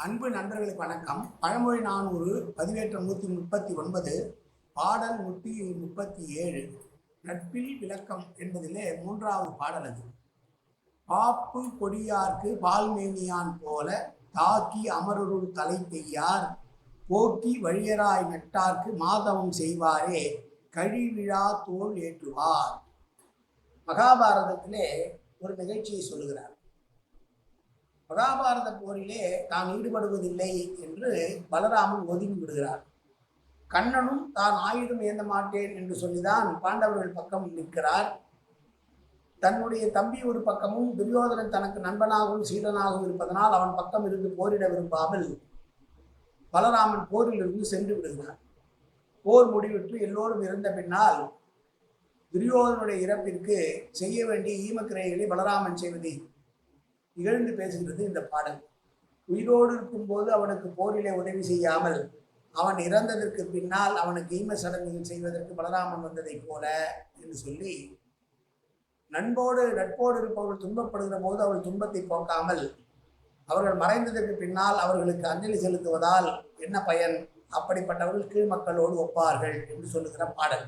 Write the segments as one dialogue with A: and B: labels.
A: அன்பு நண்பர்களுக்கு வணக்கம். பழமொழி 400 பதிவேற்றம் 139 பாடல் 137 நட்பில் விளக்கம் என்பதிலே 3வது பாடல். அது பாப்பு கொடியார்க்கு பால்மேனியான் போல தாக்கி அமரருள் தலை பெய்யார் போக்கி வழியராய் நட்டார்க்கு மாதவம் செய்வாரே கழிவிழா தோல் ஏற்றுவார். மகாபாரதத்திலே ஒரு நிகழ்ச்சியை சொல்லுகிறார். மகாபாரத போரிலே தான் ஈடுபடுவதில்லை என்று பலராமன் ஒதுங்கி விடுகிறார். கண்ணனும் தான் ஆயுதம் ஏந்த மாட்டேன் என்று சொல்லிதான் பாண்டவர்கள் பக்கம் நிற்கிறார். தன்னுடைய தம்பி ஒரு பக்கமும் துரியோதனன் தனக்கு நண்பனாகவும் சீடனாகவும் இருப்பதனால் அவன் பக்கம் இருந்து போரிட விரும்பாமல் பலராமன் போரில் இருந்து சென்று விடுகிறார். போர் முடிவிட்டு எல்லோரும் இறந்த பின்னால் துரியோதனுடைய இறப்பிற்கு செய்ய வேண்டிய ஈமக்கிரைகளை பலராமன் செய்வதை இகழ்ந்து பேசுகிறது இந்த பாடல். உயிரோடு இருக்கும்போது அவனுக்கு போரிலே உதவி செய்யாமல் அவன் இறந்ததற்கு பின்னால் அவனுக்கு ஈம சடங்குகள் செய்வதற்கு பலராமன் வந்ததை போல என்று சொல்லி, நட்போடு இருப்பவர்கள் துன்பப்படுகிற போது அவர்கள் துன்பத்தை போக்காமல் அவர்கள் மறைந்ததற்கு பின்னால் அவர்களுக்கு அஞ்சலி செலுத்துவதால் என்ன பயன், அப்படிப்பட்டவர்கள் கீழ் மக்களோடு ஒப்பார்கள் என்று சொல்லுகிற பாடல்.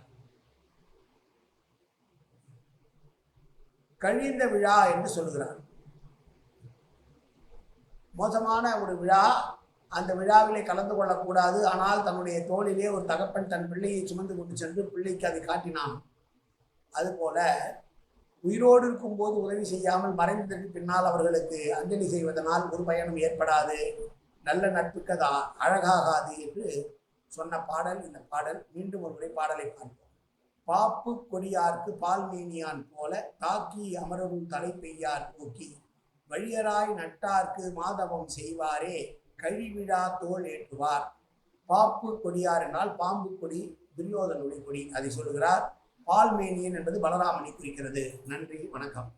A: கழிந்த விழா என்று சொல்லுகிறார். மோசமான ஒரு விழா, அந்த விழாவிலே கலந்து கொள்ளக்கூடாது. ஆனால் தன்னுடைய தோளிலே ஒரு தகப்பன் தன் பிள்ளையை சுமந்து கொண்டு சென்று பிள்ளைக்கு அதை காட்டினான். அதுபோல உயிரோடு இருக்கும்போது உதவி செய்யாமல் மறைந்ததற்கு பின்னால் அவர்களுக்கு அஞ்சலி செய்வதனால் ஒரு பயனும் ஏற்படாது, நல்ல நட்புக்கு அது அழகாகாது என்று சொன்ன பாடல் இந்த பாடல். மீண்டும் ஒரு முறை பாடலை பார்ப்போம். பாப்பு கொடியார்க்கு பால்மேனியான் போல தாக்கி அமரரும் தலை பெய்யார் போக்கி வழியராய் நட்டார்க்கு மாதவம் செய்வாரே கழிவிழா தோல் ஏற்றுவார். பாப்பு கொடியார் என்றால் பாம்பு கொடி, துரியோதனுடைய கொடி, அதை சொல்லுகிறார். பால்மேனியன் என்பது பலராமனை குறிக்கிறது. நன்றி, வணக்கம்.